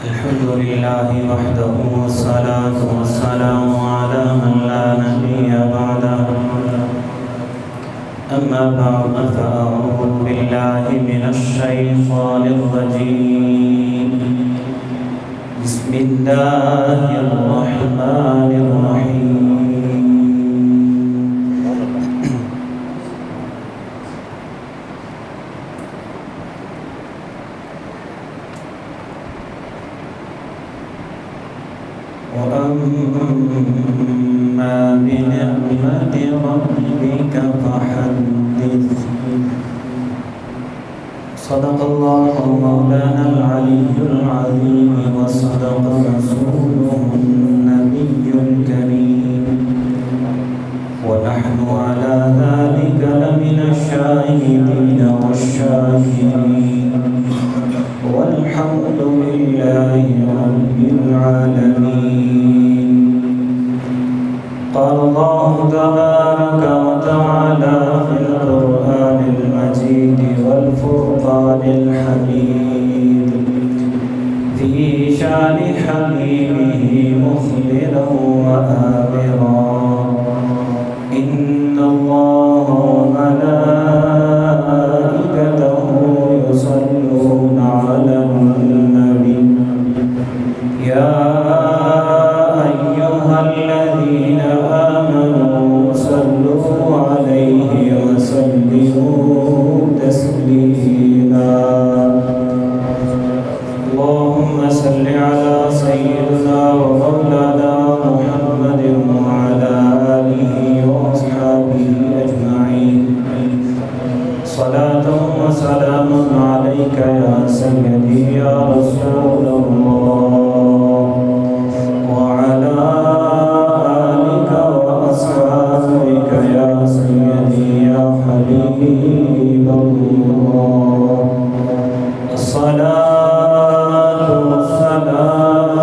الحمد لله وحده والصلاة والسلام على من لا نبي بعده أما بعد فأعوذ بالله من الشيطان الرجيم بسم الله الرحمن الرحيم وأما بنعمة ربك فحدث صدق الله مولانا العلي العظيم وصدق رسوله النبي الكريم ونحن على ذلك لمن الشاهدين والشاكرين والحمد لله رب العالمين. قال الله تبارك وتعالى في القرآن المجيد والفرقان الحميد في شان حبيبه مخبرا وآمرا إن الله وملائكته يصلون على النبي يا أيها الذين آمنوا صلوا عليه وسلموا تسليما. اللهم صل على سيدنا ومولانا محمد وعلى آله وأصحابه أجمعين. صلاة وسلام عليك يا سيدي يا رسول الله وعلى آلك وأصحابك يا سيدي يا حبيب الله. الصلاة والسلام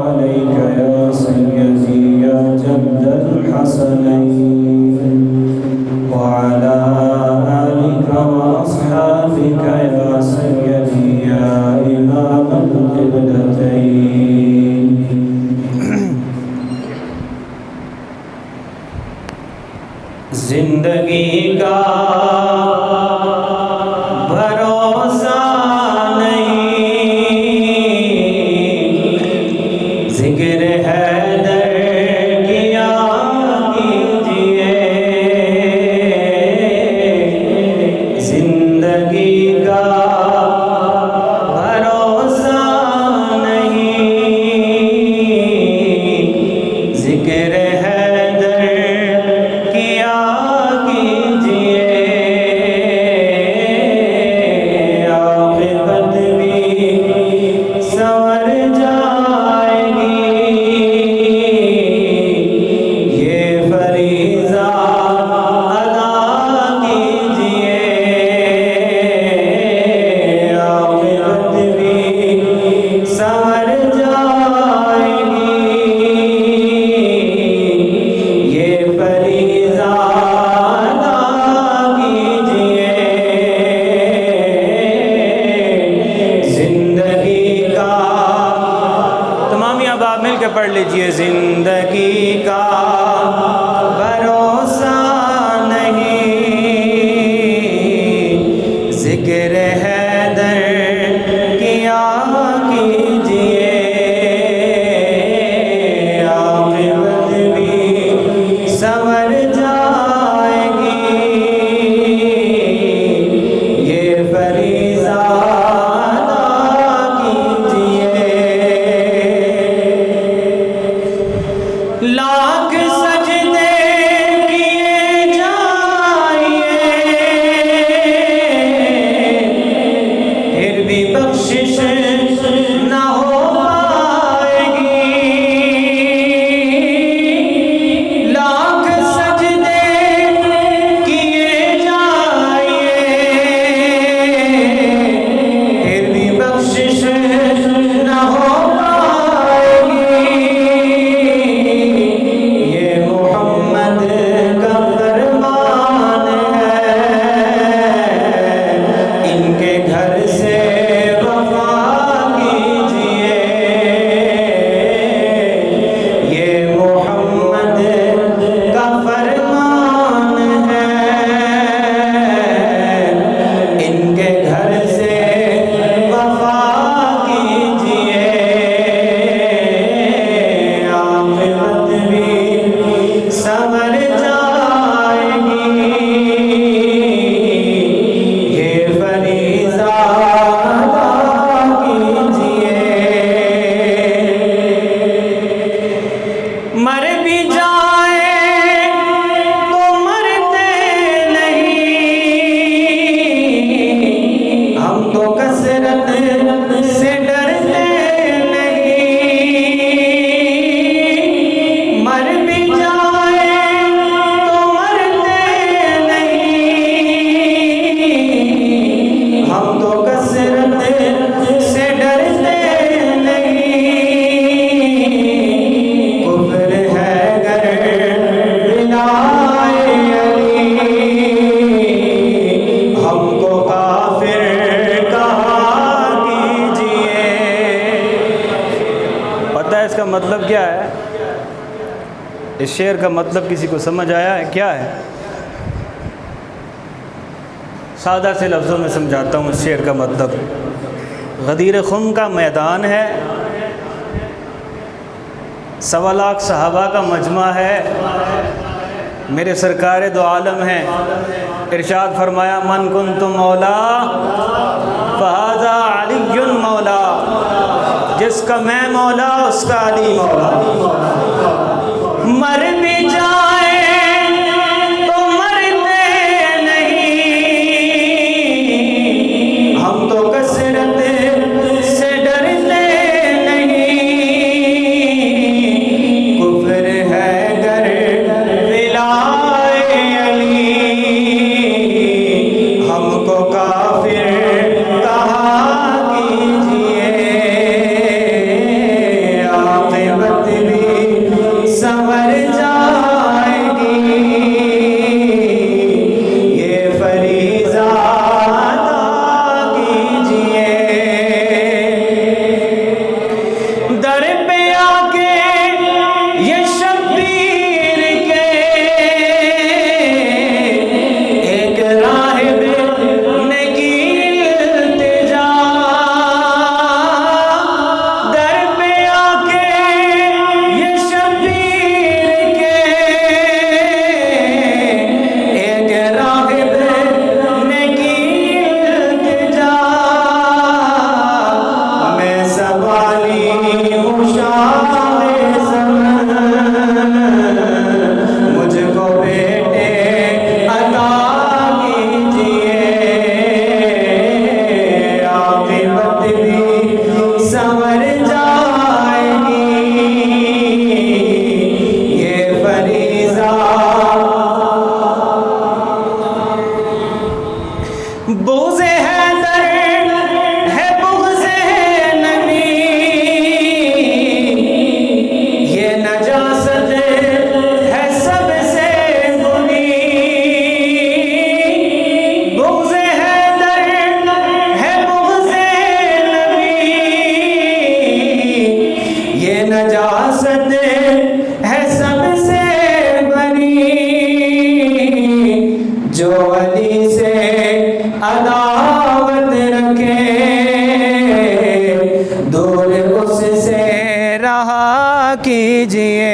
عليك يا سيدي يا جد الحسنين وعلى آلك وأصحابك يا سيدي يا إمام القبلتين. زندگی کا بھروسہ نہیں، ذکر حیدر کیا کیجئے. زندگی کا بھروسہ نہیں، ذکر حیدر کیا کیجئے. عاقبت بھی سنور جائے گی، یہ فریضہ ادا کیجئے. عاقبت بھی سنور جائے گی، یہ فریضہ ادا کیجئے. زندگی کا تمام اب آپ مل کے پڑھ لیجئے. زندگی کا بھروسہ نہیں، ذکر حیدر کیا کیجئے. عاقبت بھی سنور جائے گی، یہ فریضہ ادا کیجئے. لاکھ سجدے کیے جائیے، ہم تو کثرت سے ڈرتے نہیں، مر بھی جائیں تو مرتے نہیں، ہم تو کثرت سے ڈرتے نہیں، کفر ہے گر بلائے علی، ہم کو کافر کہا کیجئے۔ پتہ ہے اس کا مطلب کیا ہے؟ اس شعر کا مطلب کسی کو سمجھ آیا ہے کیا ہے؟ سادہ سے لفظوں میں سمجھاتا ہوں اس شعر کا مطلب۔ غدیر خم کا میدان ہے، 1.25 لاکھ صحابہ کا مجمع ہے، میرے سرکار دو عالم ہیں، ارشاد فرمایا من کنت مولا فہذا علی مولا، جس کا میں مولا اس کا علی مولا۔ مر بھی جائیں تو مرتے نہیں، ہم تو کثرت سے ڈرتے نہیں، کفر ہے گر ولائے علی، ہم کو کافر کہا کیجئے، عاقبت بھی سنور جائے گی، یہ فریضہ ادا کیجئے۔ در پہ آ کے یہ شبیر کے ایک راہب نے کی التجا، در پہ آ کے یہ شبیر کے ایک راہب نے کی التجا، میں سوالی ہوں شاہ زمان، مجھ کو بیٹے عطا کیجئے، عاقبت بھی سنور جائے گی، یہ فریضہ۔ بغض حیدر ہے بغض نبی، یہ نجاست ہے سب سے بری، بغض حیدر ہے بغض نبی، یہ نجاست ہے سب سے بری، جو علی سے عداوت رکھے دور اس سے رہا کیجئے،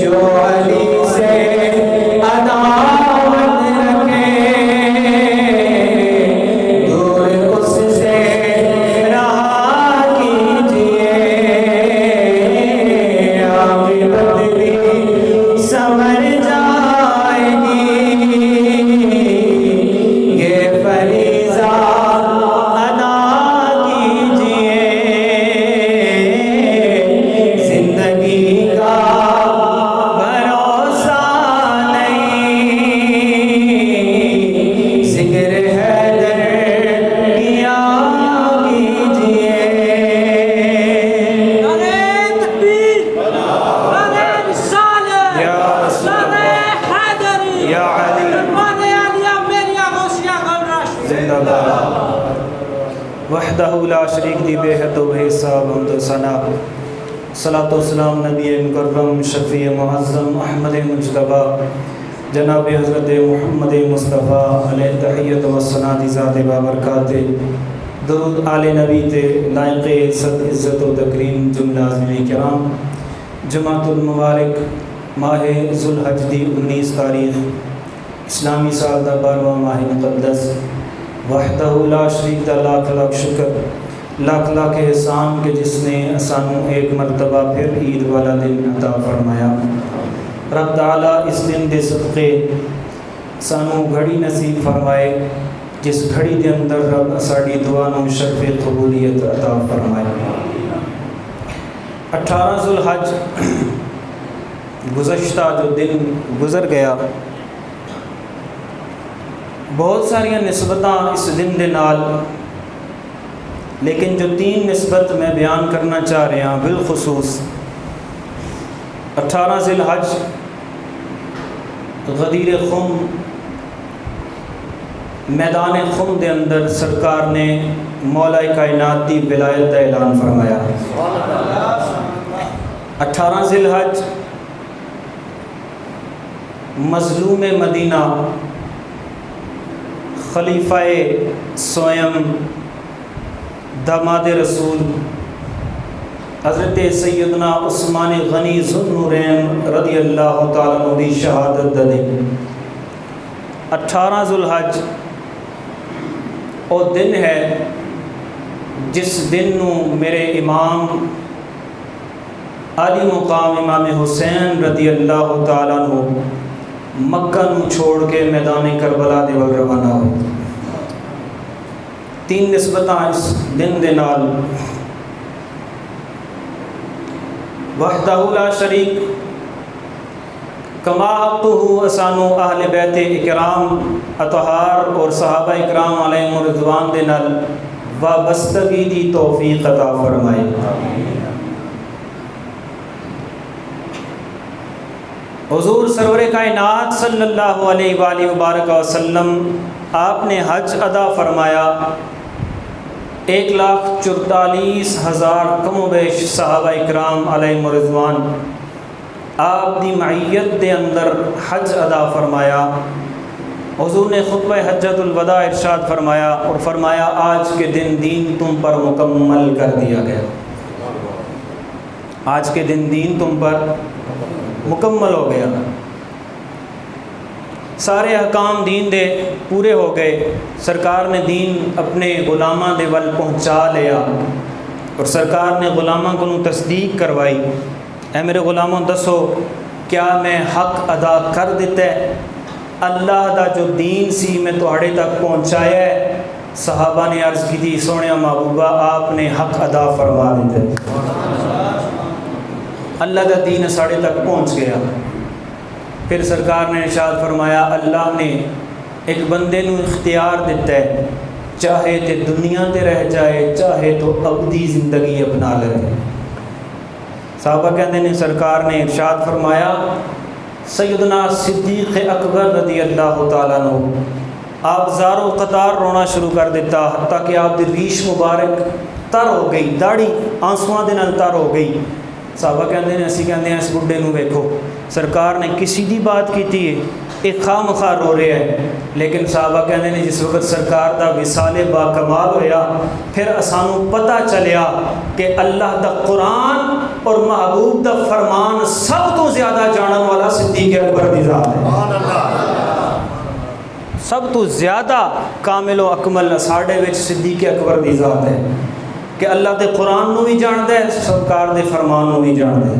جو علی سے عداوت رکھے دور اس سے رہا کیجئے، عاقبت بھی سنور جائے گی، یہ فریضہ ادا کیجئے، زندگی کا بھروسہ نہیں، ذکر حیدر کیا کیجئے۔ نعرہ تکبیر، نعرہ رسالت، یا رسول نعرہ حیدری، یا علی، نعرہ علیہ میریا غوثیہ غوراش۔ زندہ باد۔ وحدہ لا شریک دی بے حد و بے حساب حمد و ثنا، صلاۃ و سلام نبی مکرم شفیع معظم احمد مجتبی جناب حضرت محمد مصطفیٰ علیہ تحیت و ثنا دی ذات بابرکات، درود آل نبی تے لائق صد عزت و تکریم جملہ عظیم کرام۔ جمعۃ المبارک ماہ ذوالحج دی 19 تاریخ اسلامی سال دا 12واں ماہ مقدس، وحدہ لا شریک دا لاکھ لاکھ شکر، لاکھ لاکھ احسان کہ جس نے سانو ایک مرتبہ پھر عید والا دن عطا فرمایا۔ رب تعالیٰ اس دن دے صدقے سانو گھڑی نصیب فرمائے، جس گھڑی دے اندر رب ساڑی دعا نو شرف قبولیت عطا فرمائے۔ 18 ذوالحج گزشتہ جو دن گزر گیا، بہت ساریاں نسبتاں اس دن دے نال، لیکن جو 3 نسبت میں بیان کرنا چاہ رہا ہوں بالخصوص 18 ذی الحج غدیر خم، میدان خم دے اندر سرکار نے مولا کائنات دی ولایت کا اعلان فرمایا۔ 18 ذی الحج مظلوم مدینہ خلیفہ سوئم داماد رسول حضرت سیدنا عثمان غنی ذوالنورین رضی اللہ تعالیٰ عنہ دی شہادت دا دن 18 ذوالحج وہ دن ہے جس دن نو میرے امام عالی مقام امام حسین رضی اللہ تعالیٰ عنہ مکہ نو چھوڑ کے میدان کربلا دے ول روانہ ہوئے۔ 3 نسبتاں اس دن دے نال۔ وحدہ لا شریک کما حقہ اسانو اہل بیت اکرام اطہار اور صحابہ اکرام علیہم رضوان دے نال وابستگی دی توفیق عطا فرمائے۔ حضور سرور کائنات صلی اللہ علیہ وآلہ وبارک وسلم آپ نے حج ادا فرمایا، 1,44,000 کم و بیش صحابہ اکرام علیہم رضوان آپ دی معیت دے اندر حج ادا فرمایا۔ حضور نے خطبہ حجۃ الوداع ارشاد فرمایا اور فرمایا آج کے دن دین تم پر مکمل کر دیا گیا۔ آج کے دن دین تم پر مکمل ہو گیا، سارے احکام دین دے پورے ہو گئے، سرکار نے دین اپنے غلاماں دے ول پہنچا لیا اور سرکار نے غلاماں کو تصدیق کروائی۔ اے میرے غلاموں دسو کیا میں حق ادا کر دیتا ہے؟ اللہ دا جو دین سی میں تہاڑے تک پہنچایا ہے۔ صحابہ نے عرض کی تھی سونے محبوبہ آپ نے حق ادا فرما دیتا ہے، اللہ کا دین ساڑھے تک پہنچ گیا۔ پھر سرکار نے ارشاد فرمایا اللہ نے ایک بندے نو اختیار دیتا ہے، چاہے تے دنیا تے رہ جائے چاہے تو ابدی زندگی اپنا لے۔ صحابہ کہتے ہیں سرکار نے ارشاد فرمایا سیدنا صدیق اکبر رضی اللہ تعالیٰ عنہ آپ زار و قطار رونا شروع کر دیتا، حتیٰ کہ آپ دی ریش مبارک تر ہو گئی، داڑھی آنسواں دے نال تر ہو گئی۔ صحابہ کہتے ہیں اسی کہتے ہیں اس بڈھے نو ویکھو سرکار نے کسی دی بات کیتی ہے ایک خواہ مخواہ رو رہا ہے، لیکن صحابہ کہتے ہیں جس وقت سرکار دا وصال با کمال ہویا پھر اسانوں پتہ چلیا کہ اللہ دا قرآن اور محبوب دا فرمان سب تو زیادہ جانن والا صدیق اکبر دی ذات ہے۔ سب تو زیادہ کامل و اکمل ساڈے وچ صدیق اکبر دی ذات ہے کہ اللہ دے قرآن نو بھی جاندا ہے، سرکار دے فرمان نو بھی جاندا ہے۔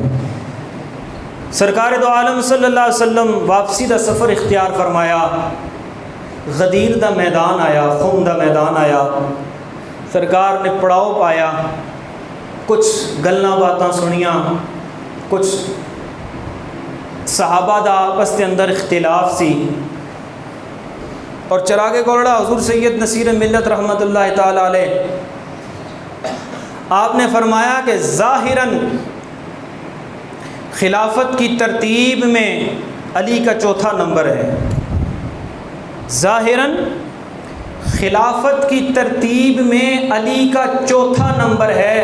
سرکار دو عالم صلی اللہ علیہ وسلم واپسی دا سفر اختیار فرمایا، غدیر دا میدان آیا، خم دا میدان آیا، سرکار نے پڑاؤ پایا، کچھ گلاں باتاں سنیاں، کچھ صحابہ دا آپس کے اندر اختلاف سی، اور چراغ گولڑا حضور سید نصیر ملت رحمۃ اللہ تعالیٰ علیہ آپ نے فرمایا کہ ظاہراً خلافت کی ترتیب میں علی کا 4تھا نمبر ہے، ظاہراً خلافت کی ترتیب میں علی کا 4تھا نمبر ہے،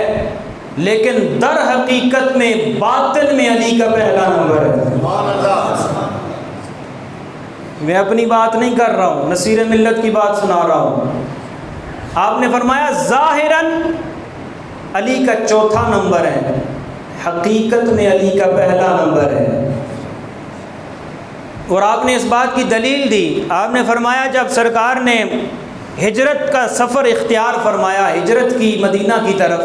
لیکن در حقیقت میں باطن میں علی کا پہلا نمبر ہے۔ میں اپنی بات نہیں کر رہا ہوں، نصیر ملت کی بات سنا رہا ہوں۔ آپ نے فرمایا ظاہراً علی کا 4تھا نمبر ہے، حقیقت میں علی کا پہلا نمبر ہے۔ اور آپ نے اس بات کی دلیل دی، آپ نے فرمایا جب سرکار نے ہجرت کا سفر اختیار فرمایا، ہجرت کی مدینہ کی طرف،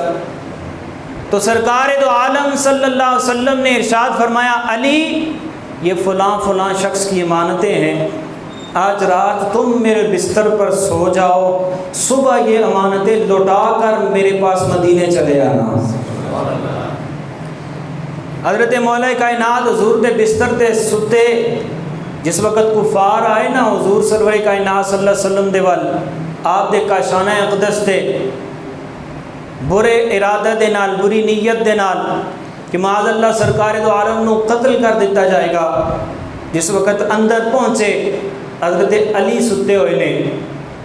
تو سرکار دو عالم صلی اللہ علیہ وسلم نے ارشاد فرمایا علی یہ فلاں فلاں شخص کی امانتیں ہیں، آج رات تم میرے بستر پر سو جاؤ، صبح یہ امانتیں لوٹا کر میرے پاس مدینے چلے آنا۔ حضرت مولا کائنات حضور دے بستر تے ستے، جس وقت کفار آئے نا حضور سرور کائنات صلی اللہ علیہ وسلم دے ول، آپ دے کاشانہ اقدس تے برے ارادہ دے نال، بری نیت دے نال کہ معاذ اللہ سرکار دو عالم نو قتل کر دیتا جائے گا، جس وقت اندر پہنچے حضرت علی ستے ہوئے نے۔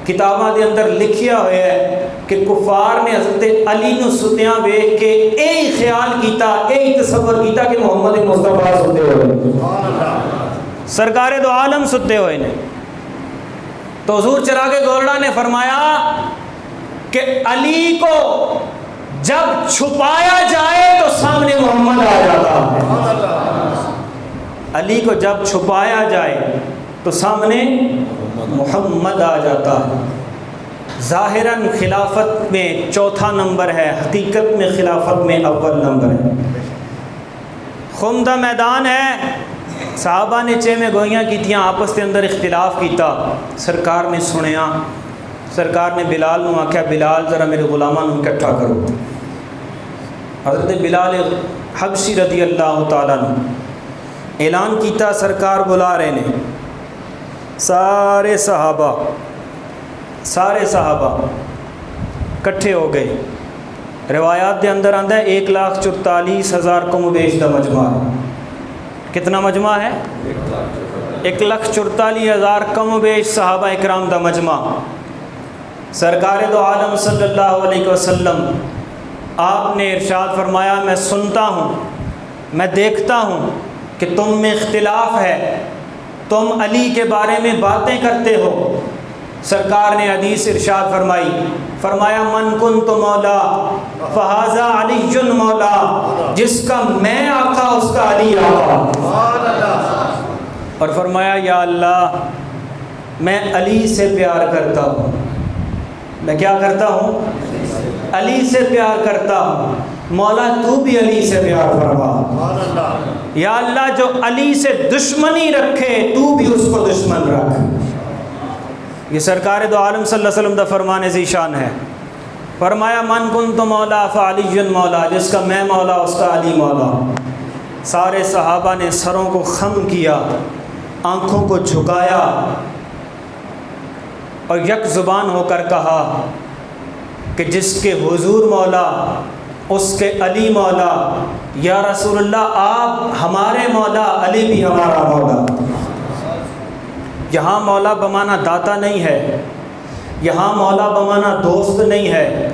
کتاباں دے اندر لکھیا ہوا ہے کہ کفار نے حضرت علی نو ستیاں ویکھ کے یہی خیال کیتا، یہی تصور کیتا کہ محمد مصطفیٰ ستے ہوئے، سرکار دو عالم ستے ہوئے نے۔ تو حضور چراغ گولڑا نے فرمایا کہ علی کو جب چھپایا جائے تو سامنے محمد آ جاتا ہے، علی کو جب چھپایا جائے تو سامنے محمد آ جاتا ہے۔ ظاہراً خلافت میں چوتھا نمبر ہے، حقیقت میں خلافت میں اول نمبر ہے۔ خم دا میدان ہے، صحابہ نے چے میں گوئیاں کیتیاں، آپس کے اندر اختلاف کیتا، سرکار نے سنیا، سرکار نے بلال نو آکھیا بلال ذرا میرے غلاماں نو اکٹھا کرو۔ حضرت بلال حبشی رضی اللہ تعالیٰ نے اعلان کیتا، سرکار بلا رہے نے، سارے صحابہ کٹھے ہو گئے۔ روایات دے اندر آندہ ہے 1,44,000 کم و بیش دا مجمع ہے۔ کتنا مجمع ہے؟ 1,44,000 کم و بیش صحابہ اکرام دا مجمع۔ سرکار دو عالم صلی اللہ علیہ وسلم آپ نے ارشاد فرمایا، میں سنتا ہوں، میں دیکھتا ہوں کہ تم میں اختلاف ہے، تم علی کے بارے میں باتیں کرتے ہو۔ سرکار نے حدیث ارشاد فرمایا من کنت مولا فہذا علی مولا، جس کا میں آقا اس کا علی آقا۔ اور فرمایا یا اللہ میں علی سے پیار کرتا ہوں، میں کیا کرتا ہوں؟ علی سے پیار کرتا ہوں، مولا تو بھی علی سے پیار فرما۔ یا اللہ جو علی سے دشمنی رکھے تو بھی اس کو دشمن رکھ۔ یہ سرکار دو عالم صلی اللہ علیہ وسلم دا فرمان ذیشان ہے۔ فرمایا من کنت مولا فعلی مولا، جس کا میں مولا اس کا علی مولا۔ سارے صحابہ نے سروں کو خم کیا، آنکھوں کو جھکایا اور یک زبان ہو کر کہا کہ جس کے حضور مولا اس کے علی مولا، یا رسول اللہ آپ ہمارے مولا، علی بھی ہمارا مولا۔ یہاں مولا بمانا داتا نہیں ہے، یہاں مولا بمانا دوست نہیں ہے،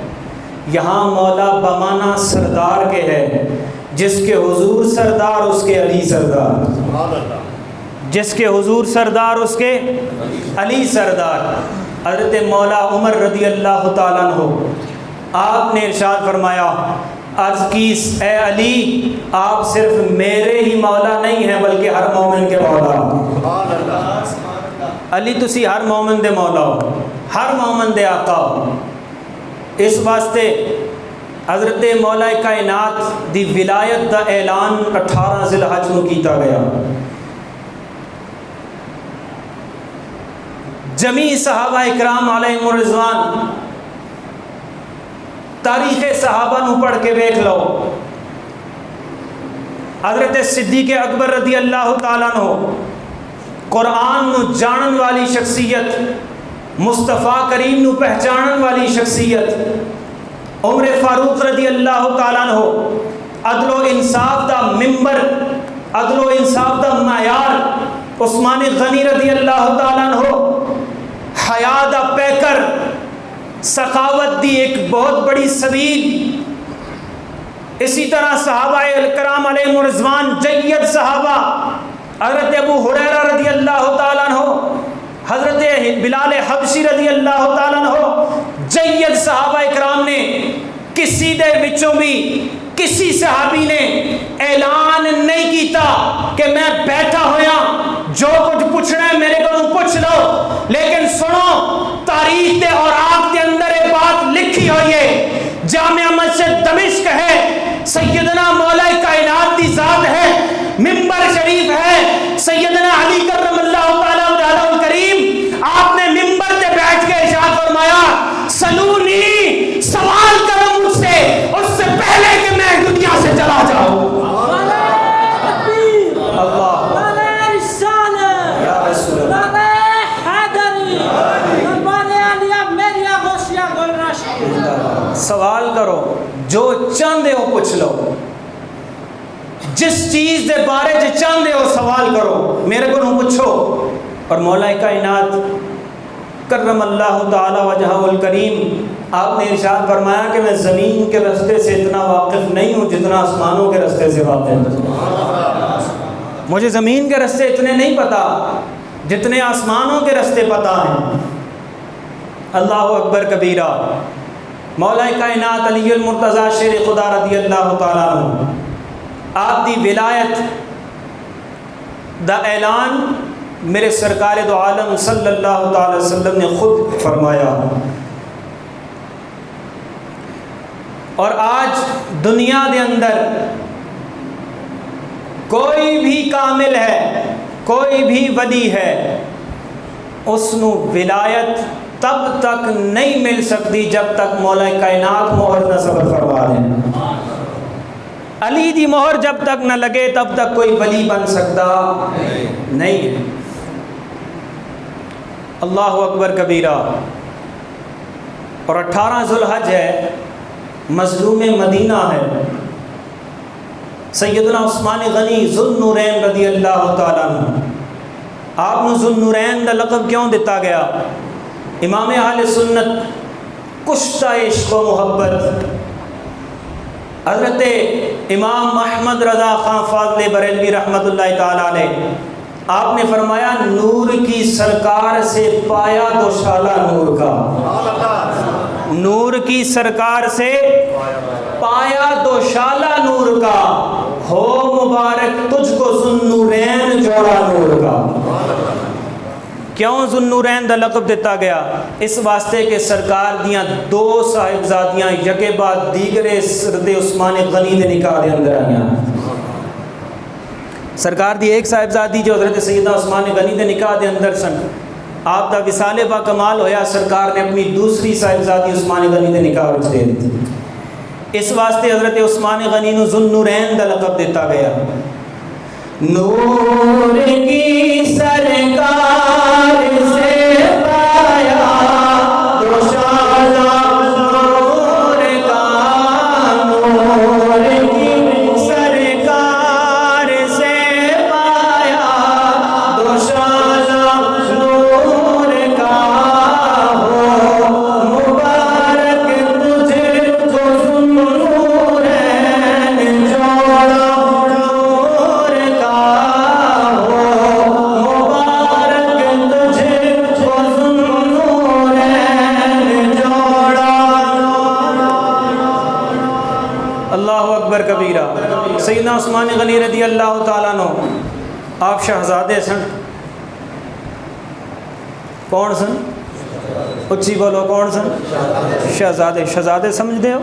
یہاں مولا بمانا سردار کے ہے۔ جس کے حضور سردار اس کے علی سردار، جس کے حضور سردار اس کے علی سردار۔ حضرت مولا عمر رضی اللہ تعالیٰ عنہ آپ نے ارشاد فرمایا، عرض کی اے علی آپ صرف میرے ہی مولا نہیں ہیں بلکہ ہر مومن کے مولا۔ علی تسی ہر مومن دے مولا ہو، ہر مومن دے آقا ہو۔ اس واسطے حضرت مولا کائنات دی ولایت دا اعلان 18 ذی الحج نو کیتا گیا۔ جمیع صحابہ اکرام علیہم الرضوان تاریخ صحابہ نو پڑھ کے دیکھ لو۔ حضرت صدیق اکبر رضی اللہ تعالیٰ عنہ قرآن نو جانن والی شخصیت، مصطفیٰ کریم نو پہچانن والی شخصیت، عمر فاروق رضی اللہ تعالیٰ عنہ عدل و انصاف دا ممبر، عدل و انصاف دا معیار، عثمان غنی رضی اللہ تعالیٰ عنہ حیا دا پیکر، سخاوت دی ایک بہت بڑی سبیل۔ اسی طرح صحابہ الکرام علیہم الرضوان جید صحابہ، حضرت ابو ہریرہ رضی اللہ تعالیٰ عنہ، حضرت بلال حبشی رضی اللہ تعالیٰ عنہ، جید صحابہ اکرام نے کسی دے وچوں بھی کسی صحابی نے اعلان نہیں کیتا کہ میں بیٹھا ہویا جو کچھ پوچھنا ہے میرے کو پوچھ لو، لیکن سنو تاریخ دے اور آپ کے اندر ایک بات لکھی ہوئی ہے، جامع مسجد دمشق ہے، سیدنا مولا کائنات دی ذات ہے، منبر شریف ہے، سیدنا علی کرم اللہ تعالیٰ وجہہ الکریم کرو، جو چاہتے ہو پوچھ لو، جس چیز دے بارے چ چاہتے ہو سوال کرو، میرے کو پوچھو۔ اور مولا کائنات کرم اللہ تعالی وجہہ الکریم، آپ نے ارشاد فرمایا کہ میں زمین کے رستے سے اتنا واقف نہیں ہوں جتنا آسمانوں کے رستے سے واقف ہوں۔ مجھے زمین کے رستے اتنے نہیں پتہ جتنے آسمانوں کے رستے پتہ ہیں۔ اللہ اکبر کبیرہ۔ مولا کائنات علی المرتضیٰ شیر خدا رضی اللہ تعالیٰ عنہ، آپ دی ولایت دا اعلان میرے سرکار دو عالم صلی اللہ تعالی وسلم نے خود فرمایا۔ اور آج دنیا دے اندر کوئی بھی کامل ہے، کوئی بھی ولی ہے، اس نو ولایت تب تک نہیں مل سکتی جب تک مولا کائنات مہر نہ صبر فرما دیں۔ علی دی مہر جب تک نہ لگے تب تک کوئی ولی بن سکتا نہیں ہے۔ اللہ اکبر کبیرہ۔ اور 18 ذوالحج ہے، مظلوم مدینہ ہے، سیدنا عثمان غنی ذو النورین رضی اللہ تعالیٰ عنہ، آپ نے ذو النورین دا لقب کیوں دیتا گیا؟ امام اہل سنت کشتہ عشق و محبت حضرت امام احمد رضا خان فاضل بریلوی رحمۃ اللہ تعالیٰ علیہ، آپ نے فرمایا نور کی سرکار سے پایا دوشالہ نور کا، نور کی سرکار سے پایا دوشالہ نور کا، ہو مبارک تجھ کو ذو النورین جوڑا نور کا۔ کیوں ذو النورین دا لقب دیتا گیا؟ اس واسطے کہ سرکار دیاں 2 صاحبزادیاں یکے بعد دیگرے حضرت عثمان غنی دے نکاح دے اندر آئیاں۔ سرکار دی ایک صاحبزادی جو حضرت سیدنا عثمان غنی دے نکاح دے اندر سن، آپ دا وصال با کمال ہویا، سرکار نے اپنی دوسری صاحبزادی عثمان غنی دے نکاح وچ دے دی۔ اس واسطے حضرت عثمان غنی نو ذو النورین دا لقب دیتا گیا۔ نور کی سرکار سے پایا دوشالہ نور کا، نور کی سرکار سے پایا دوشالہ نور کا، ہو مبارک تجھے کو ذو النورین جوڑا کبیرہ۔ سیدنا عثمان غنی رضی اللہ تعالیٰ عنہ، آپ شہزادے سن۔ کون سن؟ اچھی بولو، کون سن؟ شہزادے۔ شہزادے سمجھتے ہو؟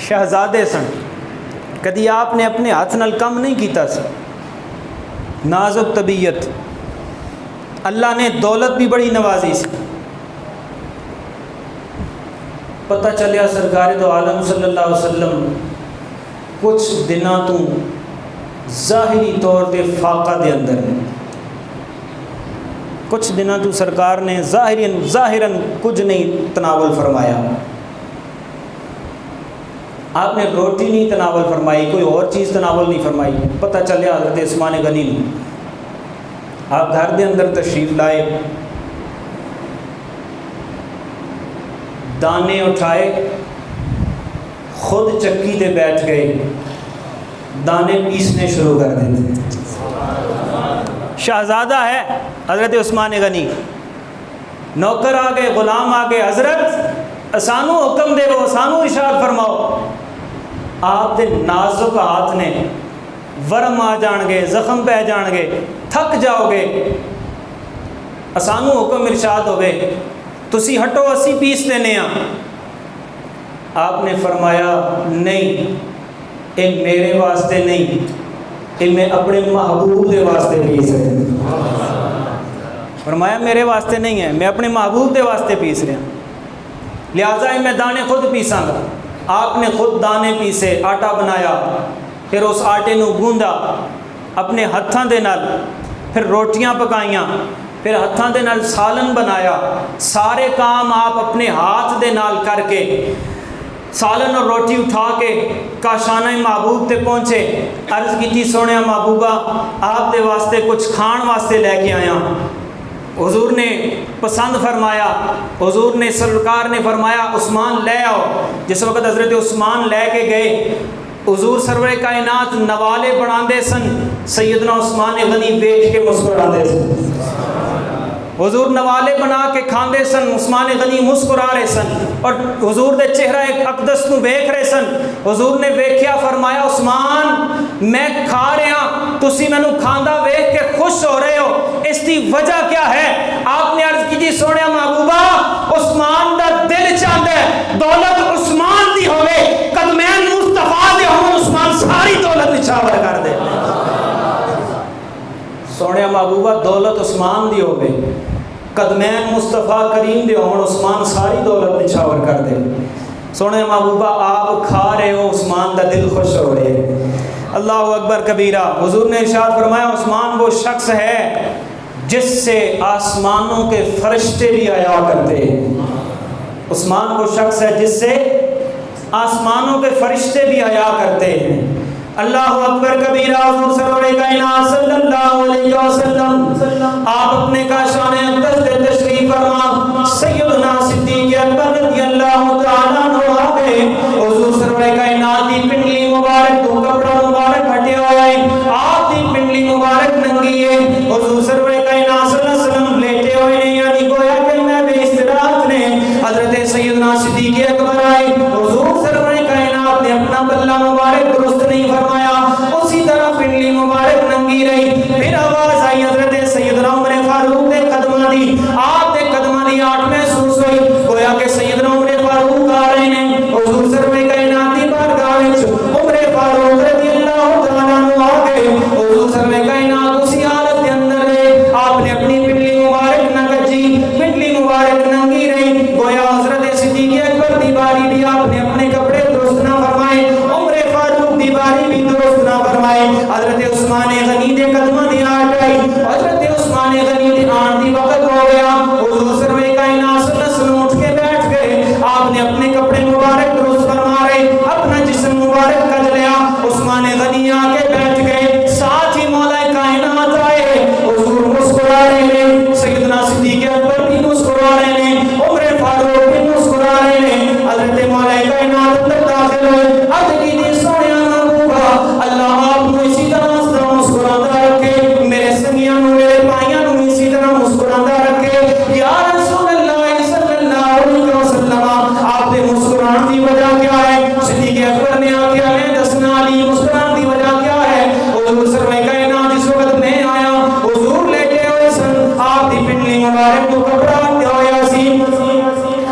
شہزادے سن۔ کدی آپ نے اپنے ہاتھ نال کم نہیں کیتا سن، نازک طبیعت، اللہ نے دولت بھی بڑی نوازی سی۔ پتہ چلیا سرکار دو عالم صلی اللہ علیہ وسلم کچھ دنوں تو ظاہری طور پہ فاقہ دے اندر ہے، کچھ دنوں تو سرکار نے ظاہراً کچھ نہیں تناول فرمایا۔ آپ نے روٹی نہیں تناول فرمائی، کوئی اور چیز تناول نہیں فرمائی۔ پتہ چلیا حضرت عثمان غنی نے، آپ گھر دے اندر تشریف لائے، دانے اٹھائے، خود چکی تے بیٹھ گئے، دانے پیسنے شروع کر دیتے۔ شہزادہ ہے حضرت عثمان غنی، نوکر آ گئے، غلام آ گئے، حضرت سانو حکم دے وہ، سانو ارشاد فرماؤ۔ آپ دے نازک ہاتھ نے ورم آ جان گے، زخم پہ جان گے، تھک جاؤ گے، سانو حکم ارشاد ہوگے تسی ہٹو، اسی پیس دینے ہیں۔ آپ نے فرمایا نہیں، یہ میرے واسطے نہیں، یہ میں اپنے محبوب کے واسطے پیس رہا ہوں۔ فرمایا میرے واسطے نہیں ہے، میں اپنے محبوب کے واسطے پیس رہا ہوں، لہٰذا میں دانے خود پیساں گا۔ آپ نے خود دانے پیسے، آٹا بنایا، پھر اس آٹے نو گوندا اپنے ہتھاں دے نال، پھر روٹیاں پکائیاں، پھر ہتھاں دے نال سالن بنایا۔ سارے کام آپ اپنے ہاتھ دے نال کر کے سالن اور روٹی اٹھا کے کاشانہ محبوب تے پہنچے. عرض کی سونے محبوبہ آپ دے واسطے کچھ کھان واسطے لے کے آیا. حضور نے پسند فرمایا. حضور نے سرکار نے فرمایا عثمان لے آؤ. جس وقت حضرت عثمان لے کے گئے, حضور سرور کائنات نوالے بناندے سن. سیدنا عثمان غنی دیکھ کے مسکراندے سن. حضور نوالے بنا کے کھاندے سن. عثمان غنی مسکرا رہے سن اور حضور دے چہرہ اقدس نو ویکھ رہے سن. حضور نے ویکھیا, فرمایا عثمان میں کھا رہا, تسی مینوں کھاندا ویکھ کے خوش ہو رہے ہو, اس دی وجہ کیا ہے؟ آپ نے عرض کی جی سونے محبوبہ عثمان دا دل چاہتا ہے دولت عثمان دی ہوے, قدمین مصطفیٰ دے ہون, عثمان ساری دولت نچھاور کر دے. سونے محبوبہ دولت عثمان دی ہوے, قدمین مصطفیٰ کریم دے ہون, عثمان ساری دولت نچھاور کر دے. سونے محبوبہ آپ کھا رہے ہو, عثمان دا دل خوش ہو رہے ہیں. اللہ اکبر کبیرہ. حضور نے ارشاد فرمایا عثمان وہ شخص ہے جس سے آسمانوں کے فرشتے بھی حیا کرتے ہیں. عثمان وہ شخص ہے جس سے آسمانوں کے فرشتے بھی حیا کرتے ہیں. اللہ اکبر کبیرہ. حضور سرور کائنات صلی اللہ علیہ وسلم آپ اپنے کاشان اقدس سے تشریف فرما سیدنا صدیق اکبر رضی اللہ تعالیٰ عنہ آ گئے. حضور سرور کائنات دی پنڈلی مبارک تو کپڑا مبارک ہٹے ہوئے, آپ دی پنڈلی مبارک ننگی ہے. حضور سرور کائنات صلی اللہ علیہ وسلم لیٹے ہوئے نے, یعنی گویا کہ میں بے استراحت نے. حضرت سیدنا صدیق اکبر آئے. حضور سرور کائنات نے اپنا بلہ مبارک درست نہیں فرمایا, اسی طرح پنڈلی مبارک ننگی رہی. پھر آواز آئی حضرت سیدنا عمر فاروق دے قدمہ دی, آپ دے قدمہ دی آٹھ محسوس ہوئی, گویا کہ سیدنا عمر فاروق آ رہے ہیں. حضور سرور کائنات دی بارگاہ وچ عمر فاروق رضی اللہ تعالیٰ عنہ آ گئے. حضور سرور کائنات اسی حالت کے اندر رہے, آپ نے اپنی پنڈلی مبارک نہ کجی, پنڈلی مبارک ننگی رہی. گویا حضرت صدیق اکبر دی باری بھی آپ نے اپنے کپڑے درست نہ فرمائے, عمر فاروق دی باری بھی درست نہ فرمائے. حضرت عثمان غنی دے قدمہ دی آٹ آئی. حضرت عثمان غنی دے آن دی وقت ہو گیا. حضور سرور کائنات صلی اللہ علیہ وسلم اٹھ کے بیٹھ گئے. آپ نے اپنے کپڑے مبارک درست فرما رہے, اپنا جسم مبارک کج لیا. عثمان غنی آ کے بیٹھ گئے, ساتھ ہی مولا کائنات آئے. حضور مسکرا رہے ہیں, سیدنا صدیق اکبر بھی مسکرا رہے ہیں, عمر فاروق بھی مسکرا رہے ہیں. حضرت مولا کائنات اندر داخل ہوئے. عرض کی دی سونے محبوبہ اللہ آپ کو اسی طرح مسکراتا رکھے, میرے سنگیاں نو میرے بھائیاں نو اسی طرح مسکراتا رکھے. یا رسول اللہ صلی اللہ علیہ وسلم آپ دے مسکران دی وجہ کیا ہے؟ صدیق اکبر نے آکھیا میں دسنا علی مسکران دی وجہ کیا ہے؟ حضور سرور کائنات جس وقت میں آیا, حضور لیٹے ہوئے سن, آپ دی پنڈلی مبارک تو کپڑا ہویا سی,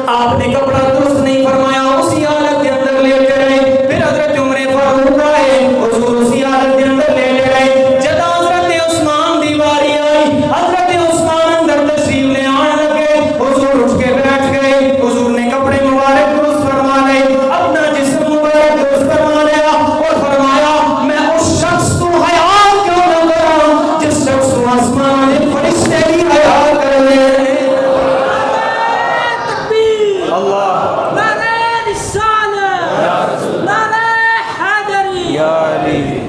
آپ نے کپڑا درست نہیں فرمایا, اسی حالت کے اندر لیٹے رہے. پھر حضرت عمر فاروق آئے, حضور اسی حالت کے اندر لیٹے رہے. جب حضرت عثمان دی باری آئی, حضرت عثمان اندر تشریف لے آنے لگے. حضور اٹھ کے بیٹھ گئے. حضور نے کپڑے مبارک درست فرما لے, اپنا جسم مبارک درست فرما لیا اور فرمایا میں اس شخص کو حیا کیوں نہ کروں جس شخص کو آسمان نے فرشتے بھی حیا کر لے. اللہ نعرہ رسالت, نعرہ حیدری. یا علی,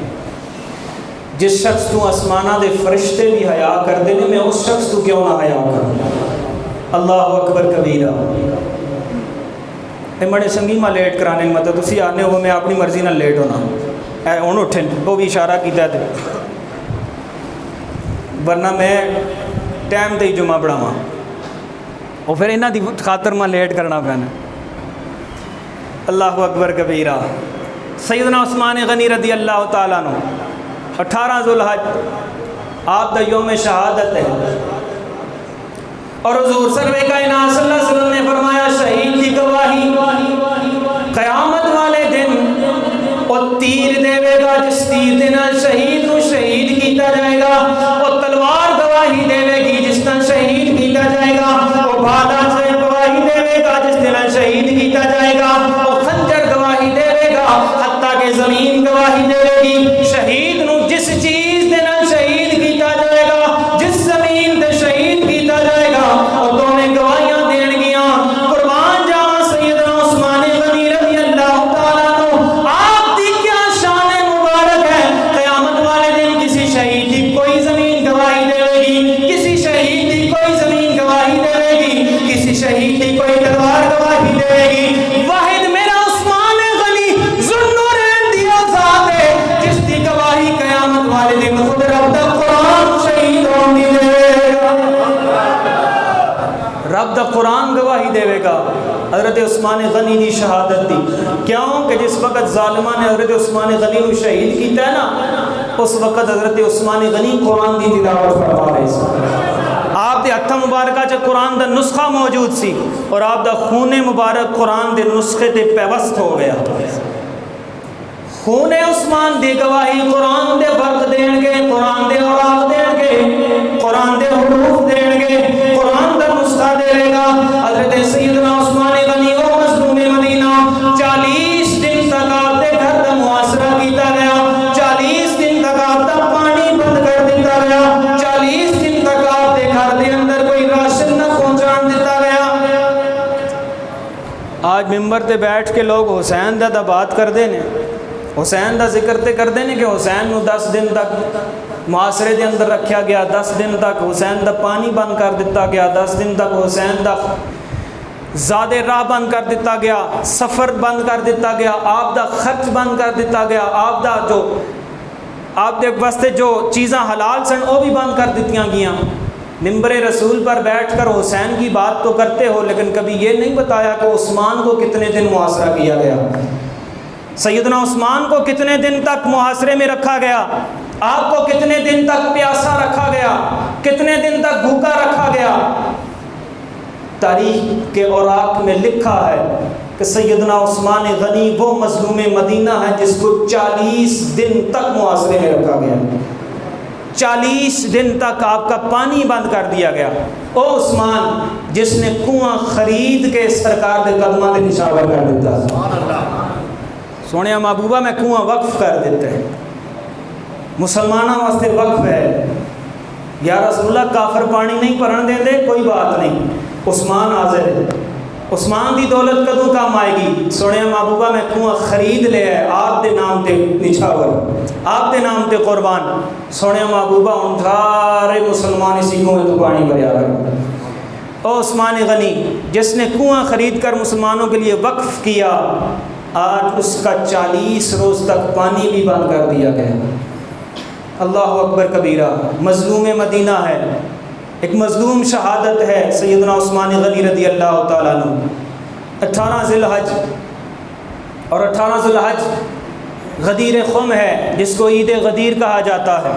جس شخص تو آسمانہ دے فرشتے بھی حیا کر دے میں اس شخص تو کیوں نہ حیا کروں. اللہ اکبر کبیرہ. اے بڑے سنگی ماں لیٹ کرانے مطلب تسی آنے ہو میں اپنی مرضی نہ لیٹ ہونا, اے ہن اٹھن وہ بھی اشارہ کیتا ہے, ورنہ میں ٹائم تے ہی جمعہ پڑھاواں, اور پھر انہاں دی خاطر میں لیٹ کرنا پینا. اللہ اکبر کبیرہ. سیدنا عثمان غنی رضی اللہ تعالیٰ عنہ 18 ذوالحج آپ دا یوم شہادت ہے, اور حضور سرور کائنات صلی اللہ علیہ وسلم نے فرمایا شہید کی گواہی قیامت والے دن اور تیر دے گا جس تیر دے نال شہید نو شہید کیتا جائے گا, اور تلوار گواہی دے گی جس نال شہید کیتا جائے گا, اور بھالا سے گواہی دے گا جس نال شہید کیتا جائے گا, اور خنجر گواہی دے گا, حتیٰ کہ زمین گواہی دے گی. شہید نو جس چیز دے نال شہید کیتا جائے گا, جس زمین تے شہید کیتا جائے گا, اور دونوں گواہیاں دین گیاں شہید کی کوئی تلوار گواہی دے گی. واحد میرا عثمان غنی ذوالنورین دی ذات ہے جس دی گواہی قیامت والے دن خود رب دا قرآن شہید ہوندی دے گا. رب دا قرآن گواہی دے گا حضرت عثمان غنی دی شہادت دی. کیوں کہ جس وقت ظالمہ نے حضرت عثمان غنی کو شہید کیتا ہے نا اس وقت حضرت عثمان غنی قرآن دی تلاوت فرما رہے ہیں. آپ دے ہتھ مبارکہ چ قرآن دا نسخہ موجود سی اور آپ دا خون مبارک قرآن دے نسخے تے پیوست ہو گیا. خون عثمان دی گواہی قرآن دے برق دین گے, قرآن دے اوراق دین گے, قرآن دے حروف دین گے, قرآن دا نسخہ دے گا. حضرت سیدنا عثمان غنی او مظلوم مدینہ 40 دن تک آپ دے گھر دا محاصرہ کیتا گیا, 40 دن تک آپ دا پانی بند کر دیتا گیا, 40 دن تک آپ دے گھر دے اندر کوئی راشن نہ پہنچان دیتا گیا. آج ممبر تے بیٹھ کے لوگ حسین دا بات کر دینے, حسین دا ذکر تے کر دینے کہ حسین نو 10 دن تک معاشرے دے اندر رکھیا گیا, 10 دن تک حسین دا پانی بند کر دیتا گیا, 10 دن تک حسین دا زیادہ راہ بند کر دیتا گیا, سفر بند کر دیتا گیا, آپ دا خرچ بند کر دیتا گیا, آپ دا جو آپ دے واسطے جو چیزاں حلال سن وہ بھی بند کر دیتیاں گیاں. ممبر رسول پر بیٹھ کر حسین کی بات تو کرتے ہو لیکن کبھی یہ نہیں بتایا کہ عثمان کو کتنے دن محاصرہ کیا گیا, سیدنا عثمان کو کتنے دن تک محاصرے میں رکھا گیا, آپ کو کتنے دن تک پیاسا رکھا گیا, کتنے دن تک بھوکا رکھا گیا. تاریخ کے اوراق میں لکھا ہے کہ سیدنا عثمان غنی وہ مظلوم مدینہ ہے جس کو 40 دن تک محاصرے میں رکھا گیا, 40 دن تک آپ کا پانی بند کر دیا گیا. او عثمان جس نے کنواں خرید کے سرکار دے قدماں دے نشاور کر دیتا. سونے محبوبہ میں کنواں وقف کر دیتے ہیں, مسلمانوں واسطے وقف ہے. یا رسول اللہ کافر پانی نہیں بھرن دیں دے, کوئی بات نہیں, عثمان حاضر ہے, عثمان دی دولت کدوں کام آئے گی. سونے محبوبہ میں کنواں خرید لے ہے آپ دے نام تے نچھاور, آپ دے نام تے قربان. سونے محبوبہ ان سارے مسلمان اسی کنویں تو پانی بھریا گیا. او عثمان غنی جس نے کنواں خرید کر مسلمانوں کے لیے وقف کیا, آج اس کا 40 روز تک پانی بھی بند کر دیا گیا. اللہ اکبر کبیرہ. مظلوم مدینہ ہے, ایک مظلوم شہادت ہے سیدنا عثمان غنی رضی اللہ تعالیٰ عنہ. 18 ذی الحج اور 18 ذی الحج غدیر خم ہے جس کو عید غدیر کہا جاتا ہے.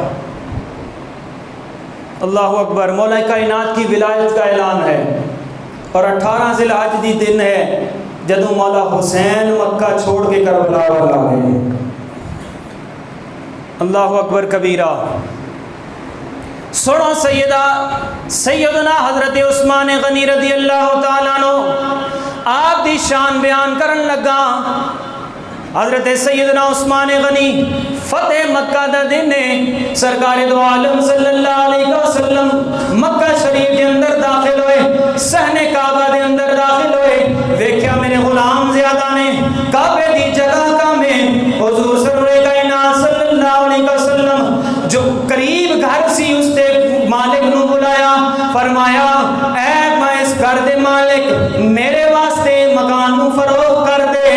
اللہ اکبر. مولا کائنات کی ولایت کا اعلان ہے اور 18 ذی الحج دی دن ہے جدوں مولا حسین مکہ چھوڑ کے کربلا والا گئے. اللہ اکبر کبیرہ. سنو سیدنا حضرت عثمان غنی رضی اللہ تعالیٰ عنہ آپ دی شان بیان کرن لگا. حضرت سیدنا عثمان غنی فتح مکہ دا دن ہے, سرکار دو عالم صلی اللہ علیہ وسلم مکہ شریف کے اندر داخل ہوئے, صحن کعبہ دے اندر داخل ہوئے. ویکھیا میرے غلام زیادہ نے کعبے دی جگہ کا میں حضور سرور کائنات صلی اللہ علیہ وسلم جو قریب گھر سی اس تے مالک نو بلایا, فرمایا اے میں اس گھر دے مالک میرے واسطے مکان نو فروخت کر دے,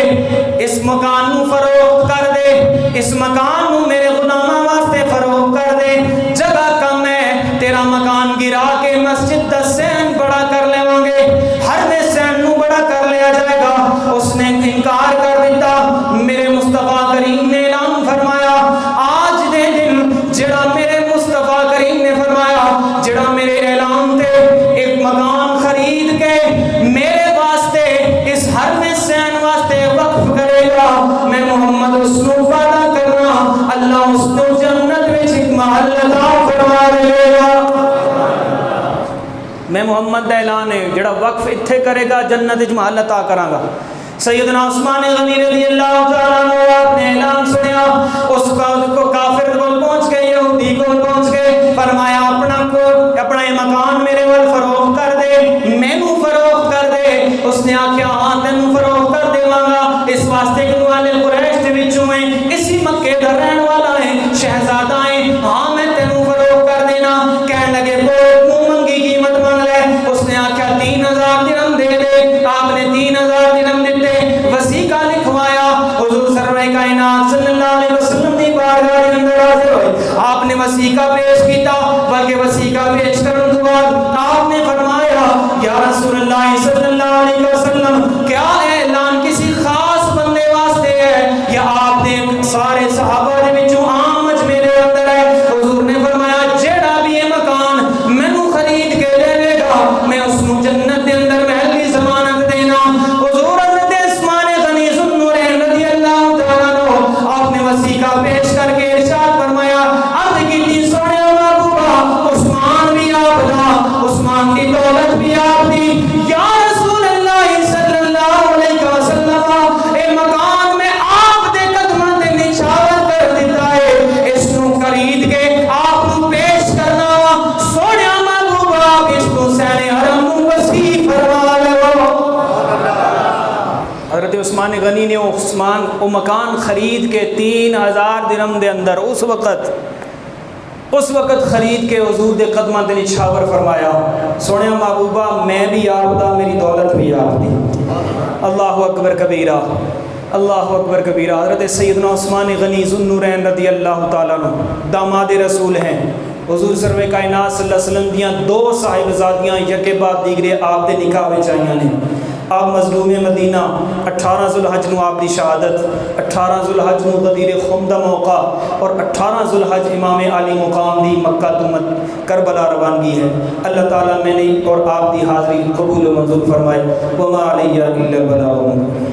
اس مکان نو فروخت کر دے, اس مکان نو میرے غلاماں واسطے فروخت کر دے. جگہ کم ہے, تیرا مکان گرا کے مسجد دا سین بڑا کر لے گے, ہر دے سین نو بڑا کر لیا جائے گا. اس نے انکار کر دیتا. میرے مصطفیٰ کریم نے اعلان فرمایا آج دے دن جڑا میرے مصطفیٰ کریم نے فرمایا جڑا میرے اعلان تے ایک مکان خرید کے میرے واسطے اس ہر میں سین واسطے وقف کرے گا, میں محمد اس کو وعدہ کرنا اللہ اس کو جنت میں ایک محل عطا فرما دے گا. میں محمد دا اعلان ہے جڑا وقف اتھے کرے گا جنت وچ محل عطا کراں گا. سیدنا عثمان غنی رضی اللہ تعالیٰ عنہ نے اعلان سنیا, اس کو کافر کو پہنچ گئے, یہودی کو پہنچ گئے, فرمایا اپنا یہ مکان میرے ول فروخت کر دے, مینوں فروخت کر دے. اس نے آکھیا ہاں تینوں فروخت کر دیواں گا, اس واسطے کہ والے قریش دے وچوں ہیں, اسی مکے دا رہن والا ہے, شہزادہ ہے, ہاں میں تینوں فروخت کر دینا. کہنے لگے بہت منگی قیمت منگ لے. اس نے آکھیا 3000 درہم دے دے. نے وسیقہ پیش کیتا بلکہ وسیقہ پیش کرن تو بعد آپ نے فرمایا یا رسول اللہ صلی اللہ علیہ وسلم کیا اعلان کسی خاص بندے واسطے ہے یا آپ نے سارے صحابہ دے وچوں عام مجمع دے اندر ہے؟ حضور نے فرمایا جیڑا بھی یہ مکان مینوں خرید کے دے گا میں اس نو جنت دے اندر محل دی ضمانت دینا۔ حضور حضرت عثمان غنی ذو النورین رضی اللہ تعالیٰ عنہ آپ نے وسیقہ پیش کر کے ارشاد فرمایا عرض کی سونے محبوبہ عثمان بھی آپ دا، عثمان کی دولت بھی آپ دی۔ یا رسول اللہ صلی اللہ علیہ وسلم اے مکان میں آپ دے قدماں تے نچھاور کر دیتا ہے، اس نو خرید کے آپ نو پیش کرنا سونے محبوبہ اس کو سین حرم نو وسیع فرما لو۔ حضرت عثمان غنی نے وہ مکان خرید کے 3000 درہم دے اندر اس وقت خرید کے حضور دے قدماں تے نچھاور فرمایا سونے محبوبہ میں بھی آپ دا، میری دولت بھی آپ دی۔ اللہ اکبر کبیرہ، اللہ اکبر کبیرہ۔ حضرت سیدنا عثمان غنی ذو النورین رضی اللہ تعالیٰ عنہ داماد رسول ہیں۔ حضور سرور کائنات صلی اللہ علیہ وسلم دیاں 2 صاحبزادیاں یکے بعد دیگرے آپ دے نکاح وچ آئیاں نے۔ آپ مظلوم مدینہ 18 ذوالحج نو آپ دی شہادت، 18 ذوالحج نو غدیر خم دا موقع اور 18 ذوالحج امام عالی مقام دی مکہ تو کربلا روانگی ہے۔ اللہ تعالیٰ میں نے اور آپ دی حاضری قبول و منظور فرمائے۔ وما علیہ الا البلاغ۔